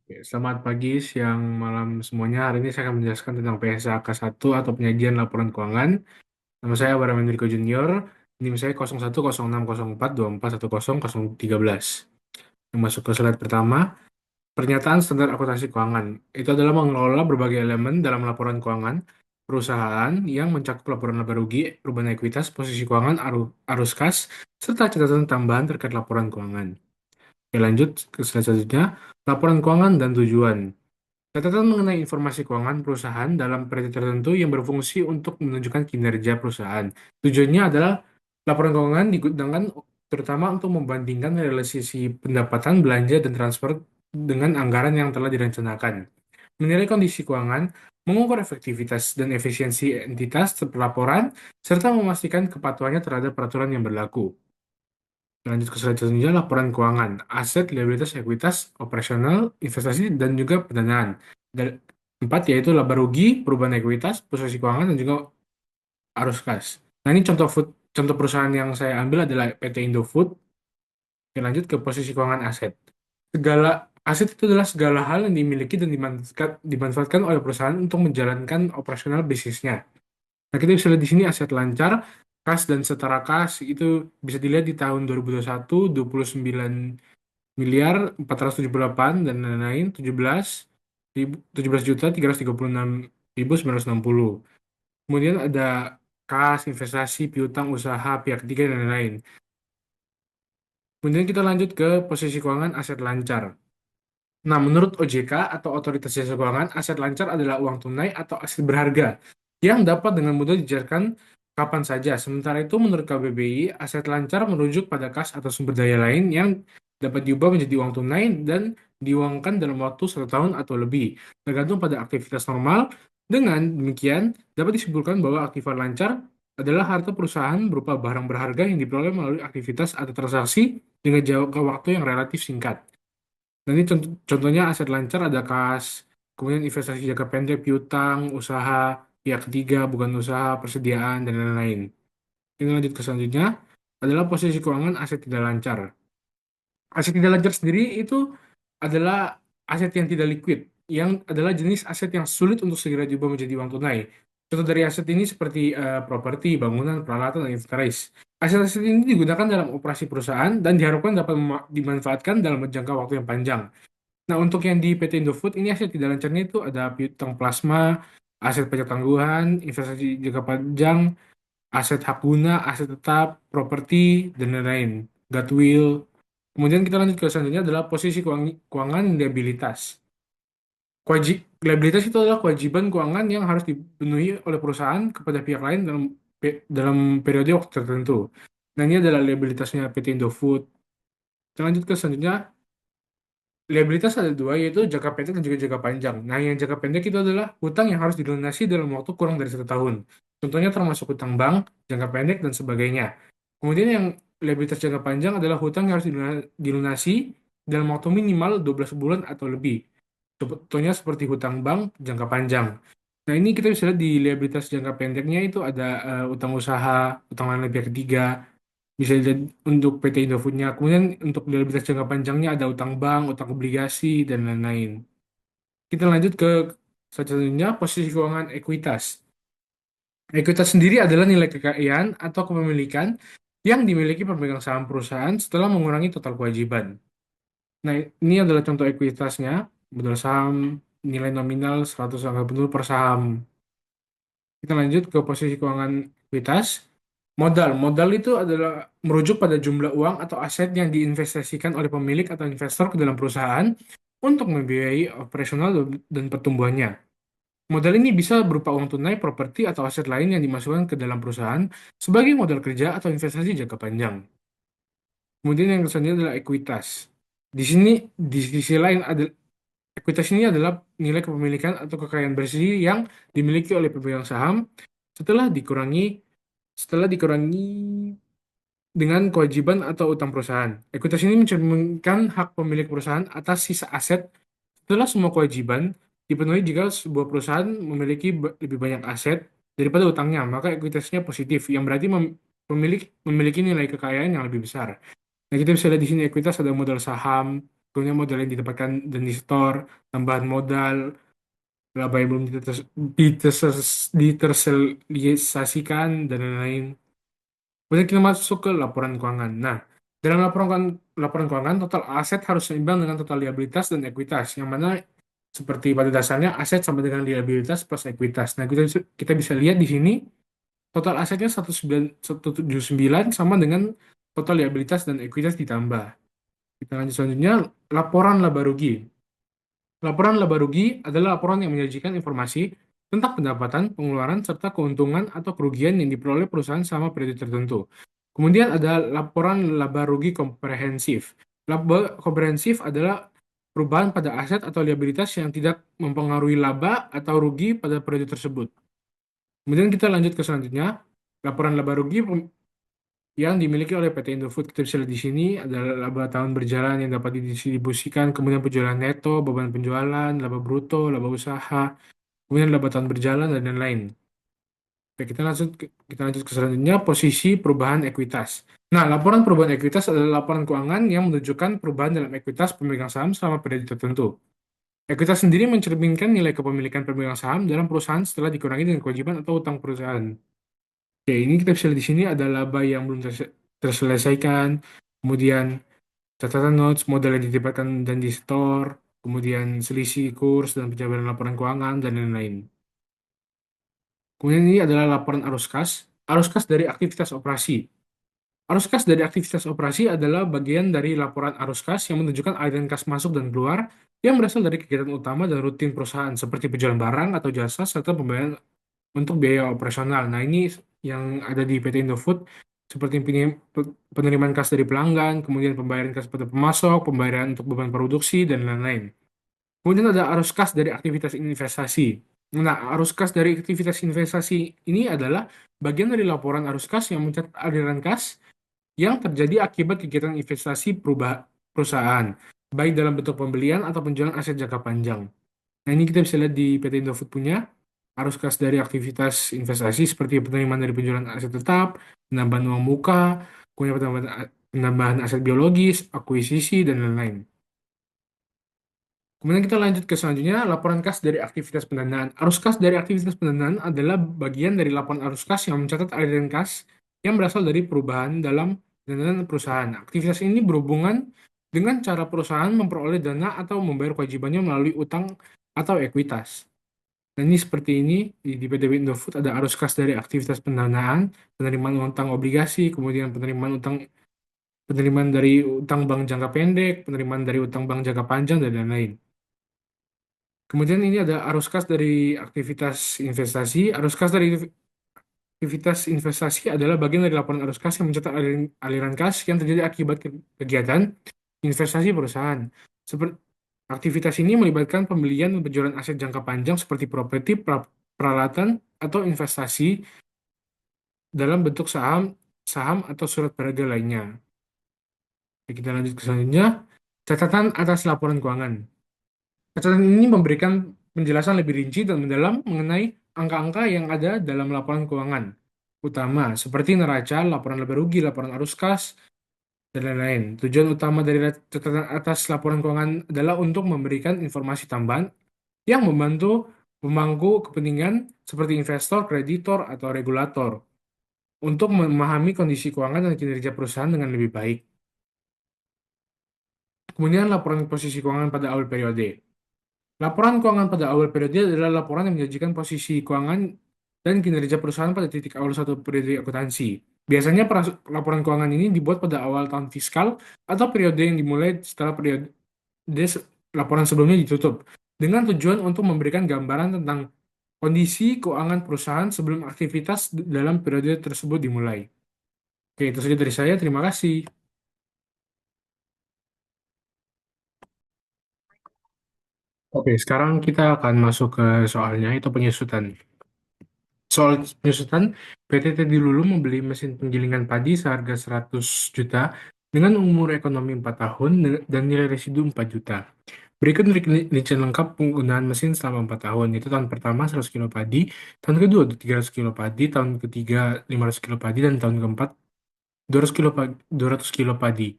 Oke, selamat pagi, siang, malam semuanya. Hari ini saya akan menjelaskan tentang PSAK 1 atau penyajian laporan keuangan. Nama saya Bara Mendriko Junior. NIM saya 010604241013. Yang masuk ke slide pertama, pernyataan standar akuntansi keuangan. Itu adalah mengelola berbagai elemen dalam laporan keuangan perusahaan yang mencakup laporan laba rugi, perubahan ekuitas, posisi keuangan, arus kas, serta catatan tambahan terkait laporan keuangan. Oke, lanjut ke slide selanjutnya, laporan keuangan dan tujuan. Catatan mengenai informasi keuangan perusahaan dalam periode tertentu yang berfungsi untuk menunjukkan kinerja perusahaan. Tujuannya adalah laporan keuangan digunakan terutama untuk membandingkan realisasi pendapatan, belanja, dan transfer dengan anggaran yang telah direncanakan. Menilai kondisi keuangan, mengukur efektivitas dan efisiensi entitas pelaporan, serta memastikan kepatuhannya terhadap peraturan yang berlaku. Lanjut ke slide selanjutnya, laporan keuangan, aset, liabilitas, ekuitas, operasional, investasi, dan juga pendanaan. Dan empat yaitu laba rugi, perubahan ekuitas, posisi keuangan, dan juga arus kas. Nah ini contoh perusahaan yang saya ambil adalah PT Indofood. Oke, lanjut ke posisi keuangan aset. Segala aset itu adalah segala hal yang dimiliki dan dimanfaatkan oleh perusahaan untuk menjalankan operasional bisnisnya. Nah, kita bisa lihat di sini aset lancar, kas dan setara kas itu bisa dilihat di tahun 2021, 29 miliar 478 dan lain-lain, 17.336.960. Kemudian ada kas, investasi, piutang, usaha, pihak ketiga, dan lain-lain. Kemudian kita lanjut ke posisi keuangan aset lancar. Nah, menurut OJK atau Otoritas Jasa Keuangan, aset lancar adalah uang tunai atau aset berharga yang dapat dengan mudah dicairkan kapan saja. Sementara itu, menurut KBBI, aset lancar merujuk pada kas atau sumber daya lain yang dapat diubah menjadi uang tunai dan diuangkan dalam waktu 1 tahun atau lebih, tergantung pada aktivitas normal. Dengan demikian, dapat disimpulkan bahwa aktiva lancar adalah harta perusahaan berupa barang berharga yang diperoleh melalui aktivitas atau transaksi dengan jangka waktu yang relatif singkat. Nah, ini contohnya aset lancar ada kas, kemudian investasi jangka pendek, piutang, usaha, pihak ketiga, bukan usaha, persediaan, dan lain-lain. Ini lanjut ke selanjutnya, adalah posisi keuangan aset tidak lancar. Aset tidak lancar sendiri itu adalah aset yang tidak liquid, yang adalah jenis aset yang sulit untuk segera diubah menjadi uang tunai. Contoh dari aset ini seperti properti, bangunan, peralatan, dan inventaris. Aset-aset ini digunakan dalam operasi perusahaan dan diharapkan dapat dimanfaatkan dalam jangka waktu yang panjang. Nah, untuk yang di PT Indofood ini aset tidak lancarnya itu ada piutang plasma, aset pajak tangguhan, investasi jangka panjang, aset hak guna, aset tetap, properti, dan lain-lain. Goodwill. Kemudian kita lanjut ke selanjutnya adalah posisi keuangan liabilitas. Liabilitas itu adalah kewajiban keuangan yang harus dipenuhi oleh perusahaan kepada pihak lain dalam periode waktu tertentu. Nah, ini adalah liabilitasnya PT Indofood. Kita lanjut ke selanjutnya. Liabilitas ada dua, yaitu jangka pendek dan juga jangka panjang. Nah, yang jangka pendek itu adalah hutang yang harus dilunasi dalam waktu kurang dari 1 tahun. Contohnya termasuk hutang bank, jangka pendek, dan sebagainya. Kemudian yang liabilitas jangka panjang adalah hutang yang harus dilunasi dalam waktu minimal 12 bulan atau lebih. Contohnya seperti hutang bank, jangka panjang. Nah, ini kita bisa lihat di liabilitas jangka pendeknya itu ada utang usaha, utang lain pihak ketiga, bisa dilihat untuk PT Indofoodnya. Kemudian untuk liabilitas jangka panjangnya ada utang bank, utang obligasi, dan lain-lain. Kita lanjut ke selanjutnya posisi keuangan ekuitas. Ekuitas sendiri adalah nilai kekayaan atau kepemilikan yang dimiliki pemegang saham perusahaan setelah mengurangi total kewajiban. Nah, ini adalah contoh ekuitasnya. Modal saham, nilai nominal 100 angka penuh per saham. Kita lanjut ke posisi keuangan ekuitas. Modal itu adalah merujuk pada jumlah uang atau aset yang diinvestasikan oleh pemilik atau investor ke dalam perusahaan untuk membiayai operasional dan pertumbuhannya. Modal ini bisa berupa uang tunai, properti, atau aset lain yang dimasukkan ke dalam perusahaan sebagai modal kerja atau investasi jangka panjang. Kemudian yang selanjutnya adalah ekuitas. Di sini, di sisi lain, ekuitas ini adalah nilai kepemilikan atau kekayaan bersih yang dimiliki oleh pemegang saham setelah dikurangi setelah dikurangi dengan kewajiban atau utang perusahaan. Ekuitas ini mencerminkan hak pemilik perusahaan atas sisa aset setelah semua kewajiban dipenuhi. Jika sebuah perusahaan memiliki lebih banyak aset daripada utangnya, maka ekuitasnya positif, yang berarti pemilik memiliki nilai kekayaan yang lebih besar. Nah, kita bisa lihat di sini ekuitas ada modal saham, kemudian modal yang didapatkan dan di store, tambahan modal, laba yang belum ditersosialisasikan, dan lain-lain. Kemudian kita masuk ke laporan keuangan. Nah, dalam laporan keuangan, total aset harus seimbang dengan total liabilitas dan ekuitas, yang mana seperti pada dasarnya aset sama dengan liabilitas plus ekuitas. Nah, kita bisa lihat di sini total asetnya 179 sama dengan total liabilitas dan ekuitas ditambah. Kita lanjut selanjutnya, laporan laba rugi. Laporan laba rugi adalah laporan yang menyajikan informasi tentang pendapatan, pengeluaran, serta keuntungan atau kerugian yang diperoleh perusahaan selama periode tertentu. Kemudian ada laporan laba rugi komprehensif. Laba komprehensif adalah perubahan pada aset atau liabilitas yang tidak mempengaruhi laba atau rugi pada periode tersebut. Kemudian kita lanjut ke selanjutnya, laporan laba rugi yang dimiliki oleh PT Indofood. Kita bisa lihat di sini adalah laba tahun berjalan yang dapat didistribusikan, kemudian penjualan neto, beban penjualan, laba bruto, laba usaha, kemudian laba tahun berjalan, dan lain-lain. Oke, kita lanjut ke selanjutnya, posisi perubahan ekuitas. Nah, laporan perubahan ekuitas adalah laporan keuangan yang menunjukkan perubahan dalam ekuitas pemegang saham selama periode tertentu. Ekuitas sendiri mencerminkan nilai kepemilikan pemegang saham dalam perusahaan setelah dikurangi dengan kewajiban atau utang perusahaan. Oke, ini kita bisa lihat di sini ada laba yang belum terselesaikan, kemudian catatan notes, modal yang dititipkan dan di store, kemudian selisih kurs dan penjabaran laporan keuangan, dan lain-lain. Kemudian ini adalah laporan arus kas dari aktivitas operasi. Arus kas dari aktivitas operasi adalah bagian dari laporan arus kas yang menunjukkan aliran kas masuk dan keluar yang berasal dari kegiatan utama dan rutin perusahaan seperti penjualan barang atau jasa serta pembayaran untuk biaya operasional. Nah, ini yang ada di PT Indofood seperti penerimaan kas dari pelanggan, kemudian pembayaran kas pada pemasok, pembayaran untuk beban produksi, dan lain-lain. Kemudian ada arus kas dari aktivitas investasi. Nah, arus kas dari aktivitas investasi ini adalah bagian dari laporan arus kas yang mencatat aliran kas yang terjadi akibat kegiatan investasi perusahaan, baik dalam bentuk pembelian atau penjualan aset jangka panjang. Nah, ini kita bisa lihat di PT Indofood punya arus kas dari aktivitas investasi seperti penerimaan dari penjualan aset tetap, penambahan uang muka, kemudian penambahan aset biologis, akuisisi, dan lain-lain. Kemudian kita lanjut ke selanjutnya, laporan kas dari aktivitas pendanaan. Arus kas dari aktivitas pendanaan adalah bagian dari laporan arus kas yang mencatat aliran kas yang berasal dari perubahan dalam pendanaan perusahaan. Aktivitas ini berhubungan dengan cara perusahaan memperoleh dana atau membayar kewajibannya melalui utang atau ekuitas. Dan ini seperti ini, di PTB Indofood ada arus kas dari aktivitas pendanaan, penerimaan utang obligasi, kemudian penerimaan dari utang bank jangka pendek, penerimaan dari utang bank jangka panjang, dan lain-lain. Kemudian ini ada arus kas dari aktivitas investasi. Arus kas dari aktivitas investasi adalah bagian dari laporan arus kas yang mencatat aliran kas yang terjadi akibat kegiatan investasi perusahaan. Seperti aktivitas ini melibatkan pembelian dan penjualan aset jangka panjang seperti properti, peralatan, atau investasi dalam bentuk saham, saham atau surat berharga lainnya. Oke, kita lanjut ke selanjutnya. Catatan atas laporan keuangan. Catatan ini memberikan penjelasan lebih rinci dan mendalam mengenai angka-angka yang ada dalam laporan keuangan utama, seperti neraca, laporan laba rugi, laporan arus kas, dan lain-lain. Tujuan utama dari catatan atas laporan keuangan adalah untuk memberikan informasi tambahan yang membantu pemangku kepentingan seperti investor, kreditor, atau regulator untuk memahami kondisi keuangan dan kinerja perusahaan dengan lebih baik. Kemudian laporan posisi keuangan pada awal periode. Laporan keuangan pada awal periode adalah laporan yang menyajikan posisi keuangan dan kinerja perusahaan pada titik awal suatu periode akuntansi. Biasanya laporan keuangan ini dibuat pada awal tahun fiskal atau periode yang dimulai setelah periode laporan sebelumnya ditutup, dengan tujuan untuk memberikan gambaran tentang kondisi keuangan perusahaan sebelum aktivitas dalam periode tersebut dimulai. Oke, itu saja dari saya. Terima kasih. Oke, sekarang kita akan masuk ke soalnya, itu penyusutan. Soal penyusutan, PT Teddy Lulu membeli mesin penggilingan padi seharga 100 juta dengan umur ekonomi 4 tahun dan nilai residu 4 juta. Berikut rincian lengkap penggunaan mesin selama 4 tahun, yaitu tahun pertama 100 kilo padi, tahun kedua 300 kilo padi, tahun ketiga 500 kilo padi, dan tahun keempat 200 kilo padi.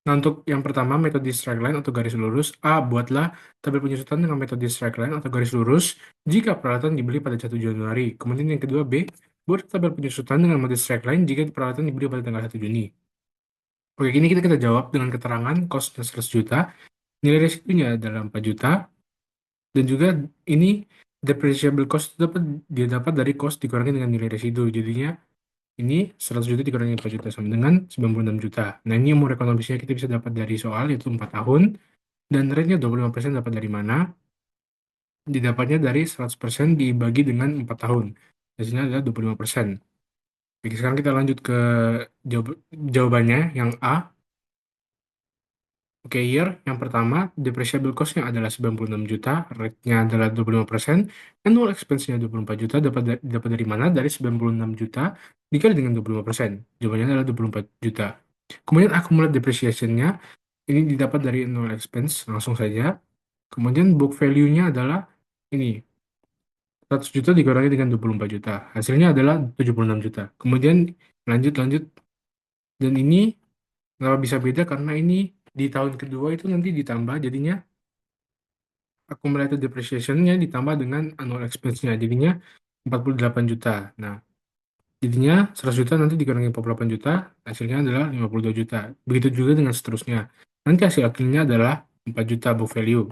Nah, untuk yang pertama, metode straight line atau garis lurus. A. Buatlah tabel penyusutan dengan metode straight line atau garis lurus jika peralatan dibeli pada 1 Januari. Kemudian yang kedua, B. Buat tabel penyusutan dengan metode straight line jika peralatan dibeli pada tanggal 1 Juni. Oke, ini kita jawab dengan keterangan costnya 100 juta, nilai resikonya adalah 4 juta, dan juga ini depreciable cost dapat dia dapat dari cost dikurangi dengan nilai residu. Jadinya ini 100 juta dikurangi 4 juta sama dengan 96 juta. Nah, ini umur ekonomisnya kita bisa dapat dari soal, yaitu 4 tahun. Dan rate-nya 25% dapat dari mana? Didapatnya dari 100% dibagi dengan 4 tahun. Hasilnya adalah 25%. Oke, sekarang kita lanjut ke jawabannya yang A. Oke, year yang pertama, depreciable cost-nya adalah 96 juta, rate-nya adalah 25%, annual expense-nya 24 juta, dapat dari mana? Dari 96 juta dikali dengan 25%. Jawabannya adalah 24 juta. Kemudian accumulated depreciation-nya, ini didapat dari annual expense, langsung saja. Kemudian book value-nya adalah ini, 100 juta dikurangi dengan 24 juta. Hasilnya adalah 76 juta. Kemudian lanjut, dan ini kenapa bisa beda? Karena ini di tahun kedua itu nanti ditambah, jadinya accumulated depreciation-nya ditambah dengan annual expense-nya, jadinya 48 juta. Nah, jadinya 100 juta nanti dikurangi 48 juta, hasilnya adalah 52 juta. Begitu juga dengan seterusnya. Nanti hasil akhirnya adalah 4 juta book value.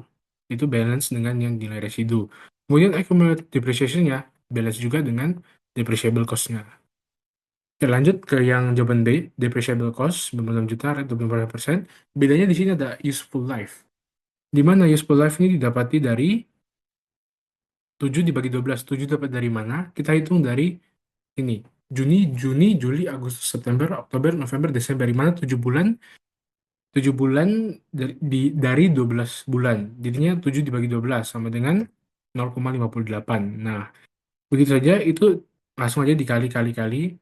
Itu balance dengan yang nilai residu. Kemudian accumulated depreciation-nya balance juga dengan depreciable cost-nya. Oke, lanjut ke yang jawaban B, depreciable cost 96 juta, rate 24%. Bedanya di sini ada useful life. Di mana useful life ini didapati dari 7 dibagi 12. 7 dapat dari mana? Kita hitung dari ini. Juni, Juli, Agustus, September, Oktober, November, Desember. Di mana 7 bulan? 7 bulan dari 12 bulan. Jadinya 7 dibagi 12 sama dengan 0,58. Nah, begitu saja itu langsung aja dikali-kali-kali.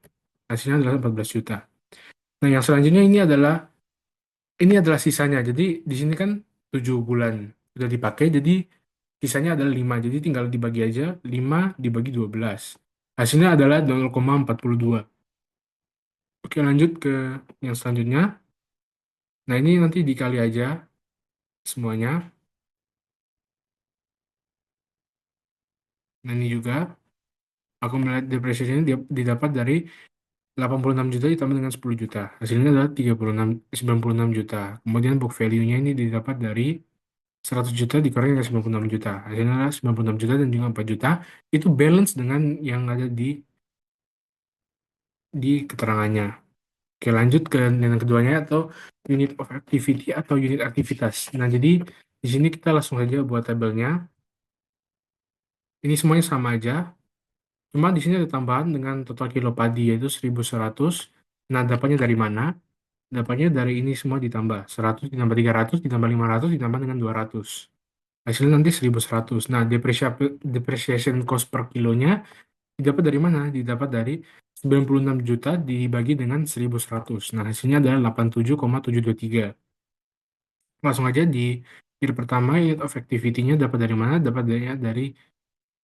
Hasilnya adalah 14 juta. Nah, yang selanjutnya ini adalah sisanya. Jadi di sini kan 7 bulan sudah dipakai, jadi sisanya adalah 5. Jadi tinggal dibagi aja, 5 dibagi 12. Hasilnya adalah 0,42. Oke, lanjut ke yang selanjutnya. Nah, ini nanti dikali aja semuanya. Nah, ini juga aku melihat depresiasinya didapat dari 86 juta ditambah dengan 10 juta. Hasilnya adalah 96 juta. Kemudian book value-nya ini didapat dari 100 juta dikurangi dengan 96 juta. Hasilnya adalah 96 juta dan juga 4 juta. Itu balance dengan yang ada di keterangannya. Oke, lanjut ke yang keduanya atau unit of activity atau unit aktivitas. Nah, jadi di sini kita langsung aja buat tabelnya. Ini semuanya sama aja. Cuma di sini ada tambahan dengan total kilo padi yaitu 1100. Nah, dapatnya dari mana? Dapatnya dari ini semua ditambah. 100 ditambah 300 ditambah 500 ditambah dengan 200. Hasilnya nanti 1100. Nah, depreciation cost per kilonya didapat dari mana? Didapat dari 96 juta dibagi dengan 1100. Nah, hasilnya adalah 87,723. Langsung aja di year pertama, unit of activity-nya dapat dari mana? Dapat dari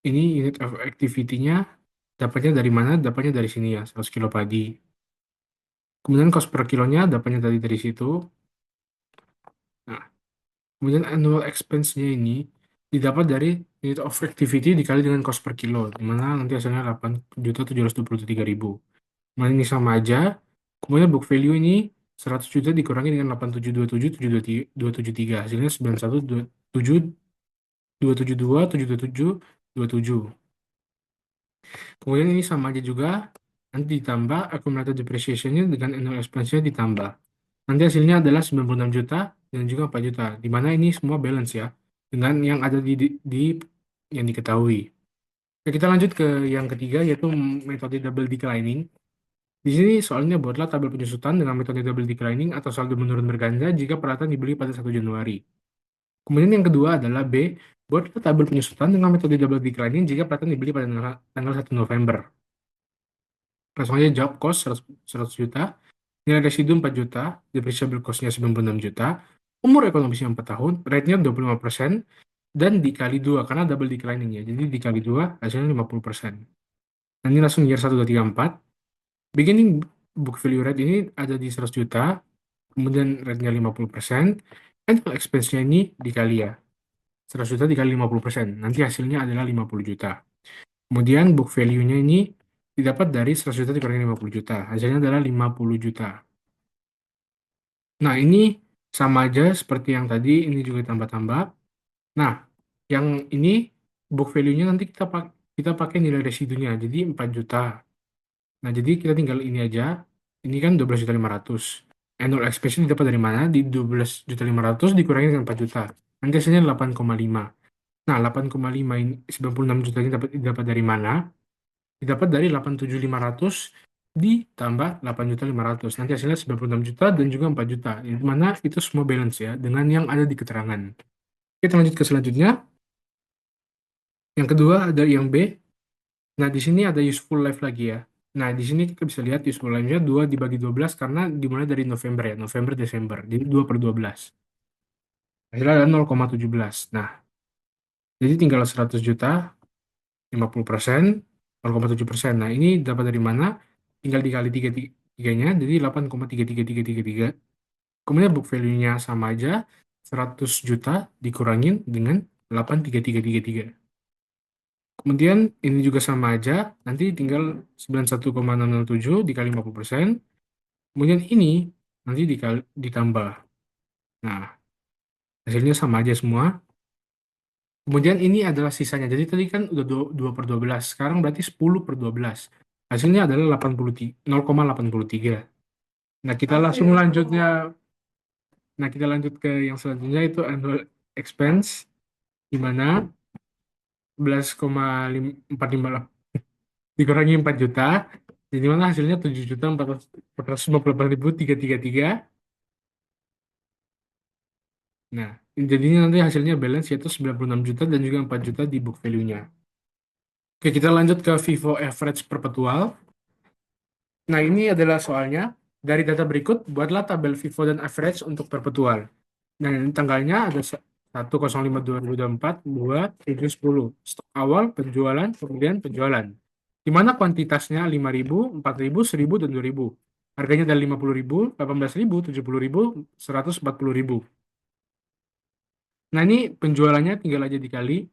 ini unit of activity-nya dapatnya dari mana? Dapatnya dari sini ya, 100 kilo padi. Kemudian cost per kilonya dapatnya tadi dari situ. Nah, kemudian annual expense-nya ini didapat dari unit of activity dikali dengan cost per kilo, di mana nanti hasilnya 8.723.000. Nah, ini sama aja. Kemudian book value ini 100 juta dikurangi dengan 8727.773. Hasilnya 91.272.727. Kemudian ini sama aja juga. Nanti ditambah accumulated depreciation-nya dengan annual expense-nya ditambah. Nanti hasilnya adalah 96 juta dan juga 4 juta. Di mana ini semua balance ya. Dengan yang ada yang diketahui. Oke, kita lanjut ke yang ketiga yaitu metode double declining. Di sini soalnya buatlah tabel penyusutan dengan metode double declining atau saldo menurun berganda jika peralatan dibeli pada 1 Januari. Kemudian yang kedua adalah B, buatlah tabel penyusutan dengan metode double declining jika peralatan dibeli pada tanggal 1 November. Langsung aja jawab cost 100 juta, nilai residu 4 juta, depreciable cost-nya 96 juta, umur ekonomisnya 4 tahun, rate-nya 25%, dan dikali 2, karena double declining ya, jadi dikali 2 hasilnya 50%. Nah, ini langsung year 1, 2, 3, 4. Beginning book value rate ini ada di 100 juta, kemudian rate-nya 50%, annual expense-nya ini dikali ya. 100 juta dikali 50%, nanti hasilnya adalah 50 juta. Kemudian book value-nya ini didapat dari 100 juta dikurangi 50 juta, hasilnya adalah 50 juta. Nah, ini sama aja seperti yang tadi, ini juga tambah-tambah. Nah, yang ini book value-nya nanti kita pakai nilai residunya, jadi 4 juta. Nah, jadi kita tinggal ini aja. Ini kan 12.500.000. Annual expansion didapat dari mana? Di 12.500.000 dikurangi dengan 4 juta. Nanti hasilnya 8,5. Nah, 8,5 ini 96 juta ini didapat dari mana? Didapat dari 87.500 ditambah 8.500.000. Nanti hasilnya 96 juta dan juga 4 juta. Yang mana itu semua balance ya dengan yang ada di keterangan. Kita lanjut ke selanjutnya. Yang kedua ada yang B. Nah, di sini ada useful life lagi ya. Nah, di sini kita bisa lihat useful life-nya 2 dibagi 12 karena dimulai dari November ya, November, Desember. Jadi 2 per 12. Hasilnya ada 0,17. Nah, jadi tinggal 100 juta, 50%, 0,7%. Nah, ini dapat dari mana? Tinggal dikali 3-nya, jadi 8,33333. Kemudian book value-nya sama aja, 100 juta dikurangin dengan 83333. Kemudian ini juga sama aja, nanti tinggal 91,607 dikali 50%. Kemudian ini nanti ditambah. Nah, hasilnya sama aja semua. Kemudian ini adalah sisanya. Jadi tadi kan udah 2 per 12. Sekarang berarti 10 per 12. Hasilnya adalah 0,83. Nah, kita langsung lanjutnya. Nah, kita lanjut ke yang selanjutnya itu annual expense, di mana 11,458 dikurangi 4 juta. Jadi mana hasilnya 7.458.333. Nah, jadinya nanti hasilnya balance yaitu 96 juta dan juga 4 juta di book value-nya. Oke, kita lanjut ke Vivo average perpetual. Nah, ini adalah soalnya. Dari data berikut, buatlah tabel Vivo dan average untuk perpetual. Nah, ini tanggalnya ada 1/05/2024, 2/7/10. Stok awal, penjualan, kemudian penjualan. Di mana kuantitasnya 5.000, 4.000, 1.000, dan 2.000. Harganya dari 50.000, 18.000, 70.000, 140.000. Nah, ini penjualannya tinggal aja dikali.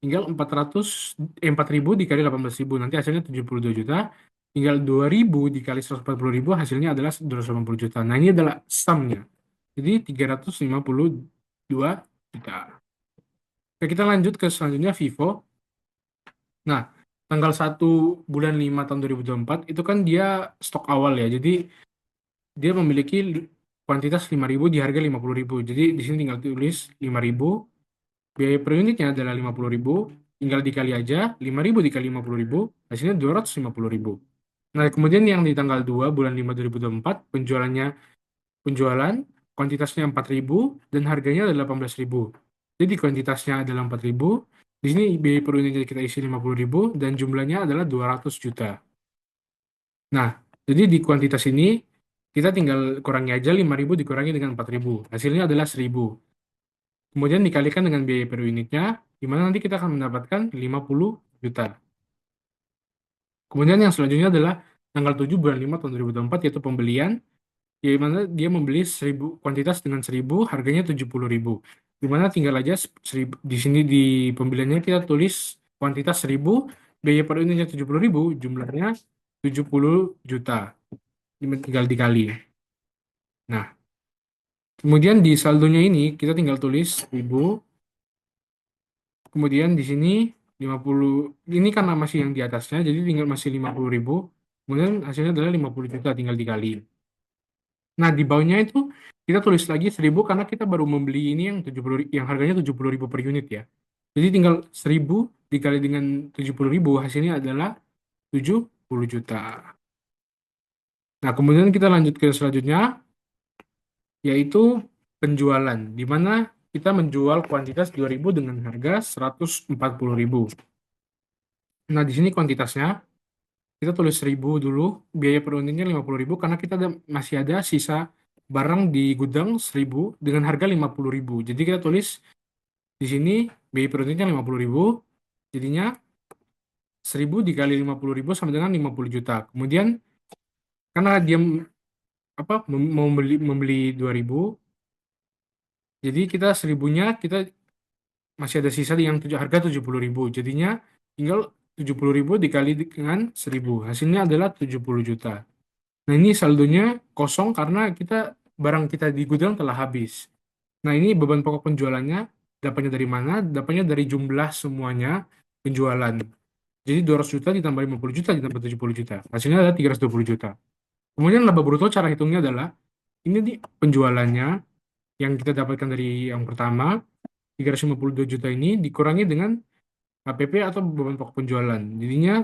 Tinggal 4.000 dikali 18.000. Nanti hasilnya 72 juta. Tinggal 2.000 dikali 140.000, hasilnya adalah 280 juta. Nah, ini adalah sum-nya. Jadi 352 juta. Oke, kita lanjut ke selanjutnya Vivo. Nah, tanggal 1 bulan 5 tahun 2024 itu kan dia stok awal ya. Jadi dia memiliki kuantitas 5.000 di harga 50.000. Jadi di sini tinggal tulis 5.000. Biaya per unitnya adalah 50.000. Tinggal dikali aja 5.000 dikali 50.000, hasilnya 250.000. Nah, kemudian yang di tanggal 2 bulan 5 2024 penjualan kuantitasnya 4.000 dan harganya adalah 18.000. Jadi kuantitasnya adalah 4.000. Di sini biaya per unitnya kita isi 50.000 dan jumlahnya adalah 200 juta. Nah, jadi di kuantitas ini kita tinggal kurangi aja 5.000 dikurangi dengan 4.000. Hasilnya adalah 1.000. Kemudian dikalikan dengan biaya per unitnya, di mana nanti kita akan mendapatkan 50 juta. Kemudian yang selanjutnya adalah tanggal 7 bulan 5 tahun 2024, yaitu pembelian, di mana dia membeli 1.000 kuantitas dengan 1.000, harganya 70.000. Di mana tinggal aja 1.000, di sini di pembeliannya kita tulis kuantitas 1.000, biaya per unitnya 70.000, jumlahnya 70 juta. Ini tinggal dikali. Nah, kemudian di saldonya ini kita tinggal tulis 1.000. Kemudian di sini 50, ini karena masih yang di atasnya, jadi tinggal masih 50.000. Kemudian hasilnya adalah 50 juta, tinggal dikali. Nah, di bawahnya itu kita tulis lagi 1.000 karena kita baru membeli ini yang 70, yang harganya 70.000 per unit ya. Jadi tinggal 1.000 dikali dengan 70.000, hasilnya adalah 70 juta. Nah, kemudian kita lanjut ke selanjutnya, yaitu penjualan, di mana kita menjual kuantitas 2.000 dengan harga 140.000. Nah, di sini kuantitasnya kita tulis 1.000 dulu, biaya per unitnya 50.000 karena kita masih ada sisa barang di gudang 1.000 dengan harga 50.000. Jadi kita tulis di sini biaya per unitnya 50.000, jadinya 1.000 dikali 50.000 sama dengan 50 juta. Kemudian karena dia apa mau membeli 2.000, jadi kita 1.000-nya kita masih ada sisa yang harga 70.000. Jadinya tinggal 70.000 dikali dengan 1.000. Hasilnya adalah 70 juta. Nah, ini saldonya kosong karena barang kita di gudang telah habis. Nah, ini beban pokok penjualannya. Dapatnya dari mana? Dapatnya dari jumlah semuanya penjualan. Jadi 200 juta ditambah 50 juta ditambah 70 juta. Hasilnya adalah 320 juta. Kemudian laba bruto cara hitungnya adalah ini di penjualannya yang kita dapatkan dari yang pertama 352 juta ini dikurangi dengan HPP atau beban pokok penjualan. Jadinya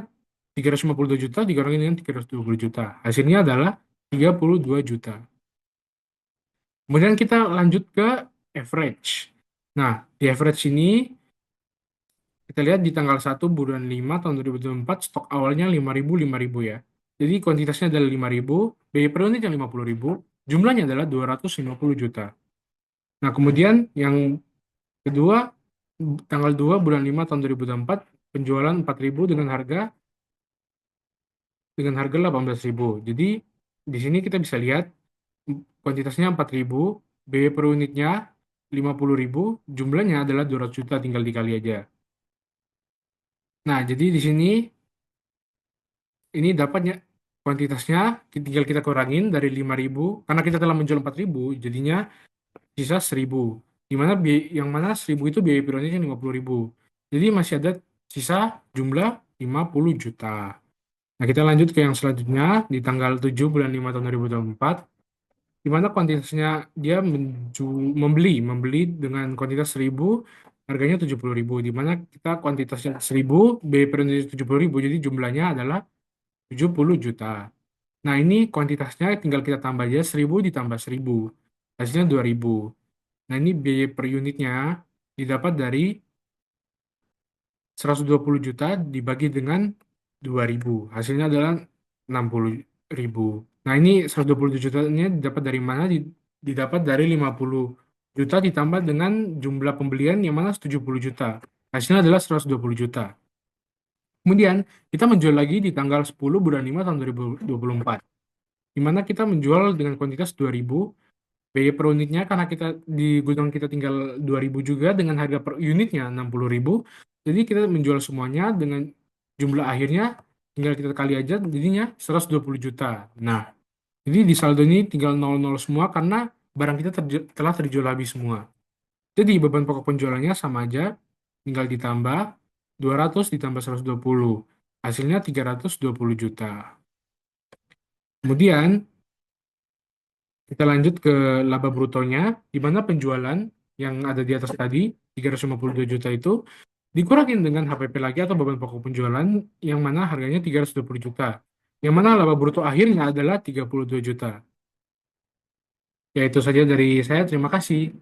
352 juta dikurangi dengan 320 juta. Hasilnya adalah 32 juta. Kemudian kita lanjut ke average. Nah, di average ini kita lihat di tanggal 1 bulan 5 tahun 2024 stok awalnya 5.000 ya. Jadi kuantitasnya adalah 5.000, biaya per unit yang 50.000, jumlahnya adalah 250 juta. Nah, kemudian yang kedua, tanggal 2 bulan 5 tahun 2024 penjualan 4.000 dengan harga 18.000. Jadi di sini kita bisa lihat kuantitasnya 4.000, biaya per unitnya 50.000, jumlahnya adalah 200 juta, tinggal dikali aja. Nah, jadi di sini ini dapatnya kuantitasnya tinggal kita kurangin dari 5.000 karena kita telah menjual 4.000, jadinya sisa 1.000. Yang mana 1.000 itu biaya per unitnya 50.000. Jadi masih ada sisa jumlah 50 juta. Nah, kita lanjut ke yang selanjutnya di tanggal 7 bulan 5 tahun 2024, di mana kuantitasnya dia membeli dengan kuantitas 1.000, harganya 70.000, di mana kita kuantitasnya 1.000, biaya per unit 70.000, jadi jumlahnya adalah 70 juta. Nah, ini kuantitasnya tinggal kita tambah aja 1.000 ditambah 1.000, hasilnya 2.000. Nah, ini biaya per unitnya didapat dari 120 juta dibagi dengan 2.000. Hasilnya adalah 60.000. Nah, ini 120 jutanya didapat dari mana? Didapat dari 50 juta ditambah dengan jumlah pembelian yang mana 70 juta. Hasilnya adalah 120 juta. Kemudian, kita menjual lagi di tanggal 10 bulan 5 tahun 2024. Di mana kita menjual dengan kuantitas 2.000, biaya per unitnya karena di gudang kita tinggal 2.000 juga dengan harga per unitnya 60.000. Jadi kita menjual semuanya dengan jumlah akhirnya tinggal kita kali aja, jadinya 120 juta. Nah, jadi di saldo ini tinggal 00 semua karena barang kita telah terjual habis semua. Jadi beban pokok penjualannya sama aja, tinggal ditambah 200 ditambah 120. Hasilnya 320 juta. Kemudian kita lanjut ke laba brutonya, di mana penjualan yang ada di atas tadi, 352 juta itu, dikurangin dengan HPP lagi atau beban pokok penjualan, yang mana harganya 320 juta. Yang mana laba bruto akhirnya adalah 32 juta. Ya, itu saja dari saya. Terima kasih.